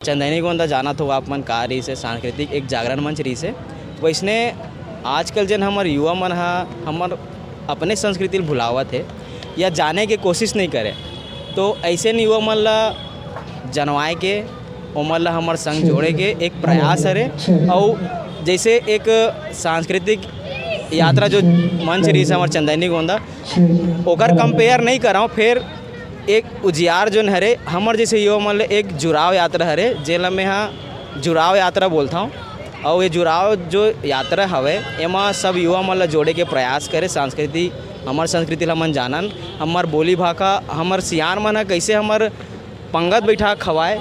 चंदैनी गोंदा जाना तो आप मन का रही से सांस्कृतिक एक जागरण मंच रही से वैसने आजकल जन हमार युवा मन हमर अपने संस्कृति भुलावत है या जाने के कोशिश नहीं करे तो ऐसे युवा मन ला जनवाए के ओमन ला हमर संग जोड़े के एक प्रयास हरे और जैसे एक सांस्कृतिक यात्रा जो मंच रही से हमार चंदैनी गोंदा ओकर कंपेयर नहीं कराऊँ फिर एक उजियार जोन हरे हमर जैसे युवा मन ले एक जुड़ाव यात्रा हरे जेला मैं हाँ जुड़ाव यात्रा बोलता हूँ और ये जुड़ाव जो यात्रा हवे एमा सब युवा मन ला जोड़े के प्रयास करे संस्कृति हमर संस्कृति ला मन जानन हमर बोली भाषा हमर सियान मन है कैसे हमर पंगत बैठा खवाए।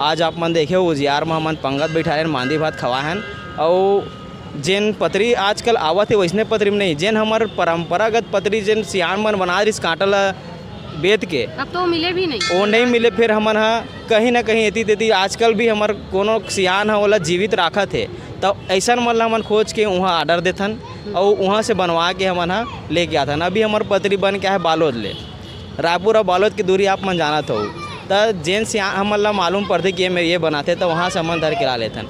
आज आप मन देखे उजियार में हमन पंगत बैठाए मांदी भात खवाहन और जेन पतरी आजकल आवत है वैसने पतरी में नहीं जेन हमर परंपरागत पतरी जेन सियान मन बना रही कांटा ला बेत के अब तो मिले भी नहीं वो नहीं मिले फिर हमन कहीं ना कहीं एती तेती आजकल भी हमार कोनो सियान है वाला जीवित रखत है तो ऐसा मन हमन खोज के वहाँ ऑर्डर देथन और वहाँ से बनवा के हमन लेके आथन। अभी हमार पतरी बन के है बालोद ले रायपुर और बालोद की दूरी आप मन जाना हो तो जेन सियान हमन ला मालूम पड़ते कि ये बनाते तो वहाँ से हमन धर के ला लेथन।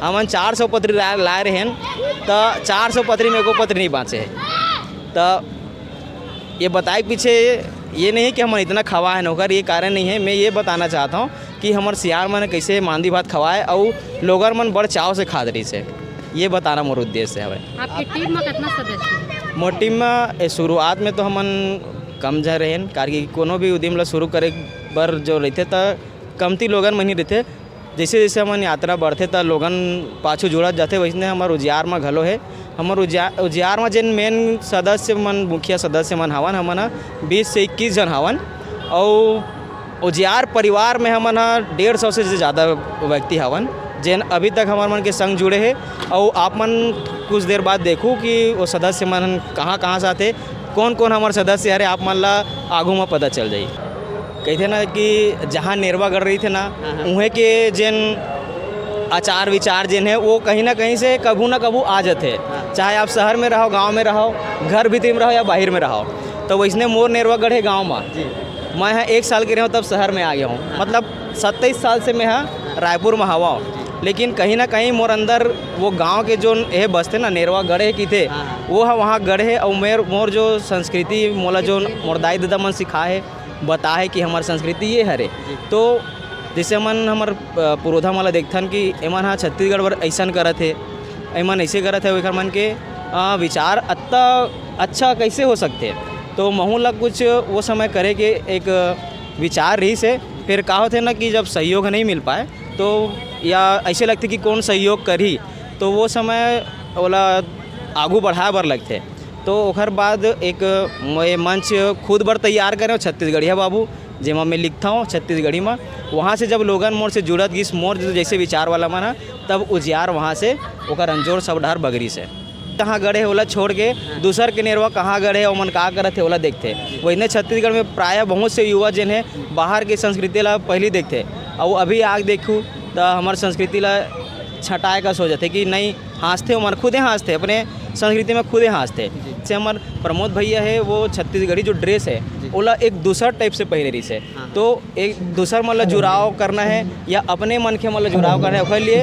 हमन 400 पतरी लाए रहें तो 400 पतरी में एको पतरी नहीं बाँचे है तो ये बताए पीछे ये नहीं कि हम इतना खवा है नौकर ये कारण नहीं है। मैं ये बताना चाहता हूँ कि हमारे सियार मन कैसे मांदी भात खवाए और लोगर मन बड़ चाव से खा रही से ये बताना मोर उद्देश्य है। आपकी टीम में कितना सदस्य मोर टीम में शुरुआत में तो हमन कम जा रहे हैं कारण कोनो भी उद्यम ला शुरू करे बर जो रहते तो कमती लोगन मन ही रहते जैसे जैसे हमन यात्रा बढ़ते तो लोगन पाछू जुड़त जाते वैसने हमार उजियार में घलो है। हमार उजियार में जेन मेन सदस्य मन मुखिया सदस्य मन हवन हमन 20 से 21 जन हवन और उजियार परिवार में हमन 150 से ज़्यादा व्यक्ति हवन जेन अभी तक हमार मन के संग जुड़े हैं और आप मन कुछ देर बाद देखूँ कि वो सदस्य मन कहाँ से आते कौन कौन हमारे सदस्य हरे आप मन ला आगू में पता चल जाई। कहते ना कि जहाँ नेरवा गढ़ रही थे ना उहे के जेन आचार विचार जेन है वो कहीं ना कहीं से कभू ना कभू आ जाते चाहे आप शहर में रहो गांव में रहो घर भीतर में रहो या बाहर में रहो। तो वैसने मोर नेरवागढ़ है गांव में मैं यहाँ 1 साल के रहा हूँ तब शहर में आ गया हूँ मतलब 27 साल से मैं यहाँ रायपुर में हवा हूँ लेकिन कहीं ना कहीं मोर अंदर वो गांव के जो ये बसते ना नेरवागढ़ है की थे वो है वहाँ गढ़ है और मोर जो संस्कृति मोला जो मोर दाई दादा मन सिखा है बता है कि हमार संस्कृति ये हरे। तो जैसे मन हमार पुरोधा मला देखथन कि एमन हाँ छत्तीसगढ़ बर ऐसा करत है एमन ऐसे करत है ओकर मन के विचार अत्ता अच्छा कैसे हो सकते तो महू लग कुछ वो समय करे के एक विचार रही से फिर का होते ना कि जब सहयोग नहीं मिल पाए तो या ऐसे लगते कि कौन सहयोग करी तो वो समय ओला आगू बढ़ाए बर लगते तो ओकर बाद एक मंच खुद बर तैयार करें छत्तीसगढ़िया बाबू जेमा मैं लिखता हूँ छत्तीसगढ़ी में वहाँ से जब लोगन मोर से जुड़त गिस मोर जैसे विचार वाला मन तब उजियार वहाँ से ओकर अंजोर सब डहर बगरी से कहाँ गढ़े ओला छोड़ के दूसर के नेरवा कहाँ गढ़े और मन का करत है ओला देखते वही छत्तीसगढ़ में प्रायः बहुत से युवा जिन है बाहर की संस्कृति ला पहले देखते और अभी आग देखूँ तो हमारे संस्कृति ला छटाए का सोचते कि नहीं हंसते हमारे खुदे हंसते अपने संस्कृति में खुदे हंसते से हमारे प्रमोद भैया है वो छत्तीसगढ़ी जो ड्रेस है ओला एक दूसरा टाइप से पहले रही से तो एक दूसरा मतलब जुड़ाव करना है या अपने मन के मतलब जुड़ाव करना है उसके लिए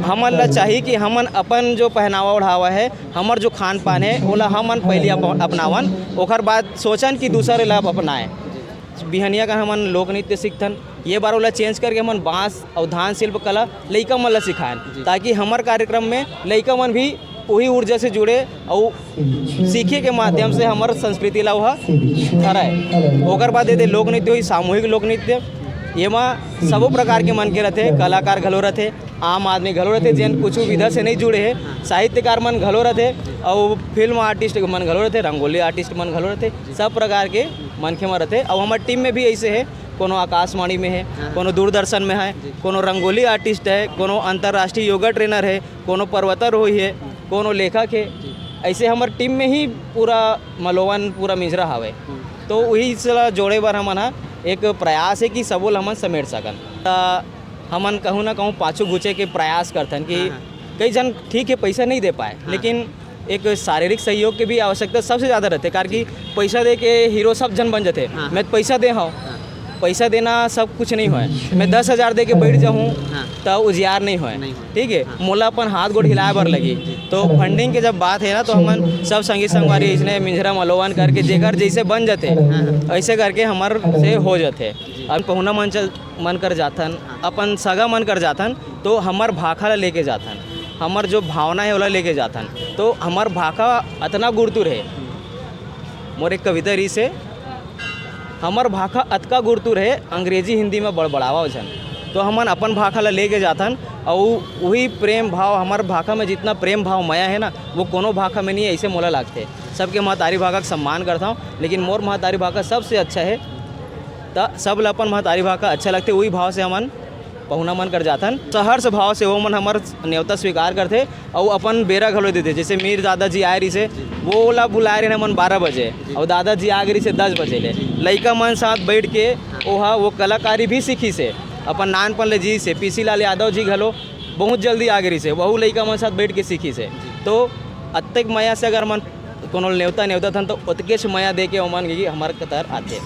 हमन ला चाहिए कि हमन अपन जो पहनावा ओढ़ावा है हमर जो खान पान है ओला हमन पहले अपनावन ओकर बाद सोचन कि दूसरे ला अपनाए। बिहनिया का हमन लोक नृत्य सीखथन ये बार ओला चेंज करके हमन बाँस और धान शिल्प कला लइका मन ला सिखाएं ताकि हमार कार्यक्रम में लइका मन भी वही ऊर्जा से जुड़े और सीखे के माध्यम से हमार संस्कृति ला वह धराए। ओकर बाद यदि लोक नृत्य हुई सामूहिक लोक नृत्य ये में सबो प्रकार के मन के रहते कलाकार घलो रहते आम आदमी घलो रहते जेन कुछ विधा से नहीं जुड़े है साहित्यकार मन घलो रहते और फिल्म आर्टिस्ट मन घलो रहते रंगोली आर्टिस्ट मन घलो रहते सब प्रकार के मन के में रहते। और हमारे टीम में भी ऐसे है कोनो आकाशवाणी में है कोनो दूरदर्शन में है कोनो रंगोली आर्टिस्ट है कोनो अंतर्राष्ट्रीय योगा ट्रेनर है कोनो पर्वतारोही है कोनो लेखक है ऐसे हमारे टीम में ही पूरा मलोवन पूरा मिजरा हवे तो वही से जोड़े बार हमन एक प्रयास है कि सबो हमन समेट सकन हमन कहूँ ना कहूँ पाछू घुचे के प्रयास करथन कि कई जन ठीक है पैसा नहीं दे पाए लेकिन एक शारीरिक सहयोग के भी आवश्यकता सबसे ज़्यादा रहते कारण कि पैसा दे के हीरो सब जन बन जाते मैं पैसा दे हाँ पैसा देना सब कुछ नहीं होए। मैं 10,000 दे के बैठ जाऊँ हाँ। तो उजियार नहीं होए, नहीं होए। ठीक है। मोला अपन हाथ गोड़ हिलाए बर लगी। तो फंडिंग के जब बात है ना, तो हमन सब संगी संगवारी इसने मिंजरा मलोवन करके जेकर जैसे बन जाते ऐसे करके हमार से हो जाते। अब पहुना मन कर जाथन, अपन सगा मन कर जाथन, तो हमार भाखा ला लेके जाथन, हमार जो भावना है ओला लेके जाथन। तो हमार भाखा अतना गुड़तुर है। मोर एक कविता रही से, हमार भाखा अतका गुड़तुर है, अंग्रेजी हिंदी में बड़बड़ावा वजन। तो हमन अपन भाखा ला लेके जाथन, और वही प्रेम भाव हमार भाखा में जितना प्रेम भाव माया है ना, वो कोनो भाखा में नहीं है, ऐसे मोला लागते। सबके महतारी भाखा का सम्मान करता हूँ, लेकिन मोर महतारी भाखा सबसे अच्छा है। तो सब ला अपन महतारी भाखा अच्छा लगते, वही भाव से हमन पहुना मन कर जाथन। सहर्ष भाव से वो मन हमार न्योता स्वीकार करते और अपन बेरा घलो देते। जैसे मेरे दादाजी आए रही से, वो ला बुलाए रहे मन 12 बजे, और दादाजी आ गई से 10 बजे ले। लइका मन साथ बैठ के ओहा वो कलाकारी भी सीखी से, अपन नानपन ले जी से। पीसी लाल यादव जी घलो बहुत जल्दी आ गई से, वहू लइका मन साथ बैठ के सीखी से। तो अत्यक माया से अगर मन कोनो न्योता थन, तो उतकेच माया दे के ओमन हमार कतार आते।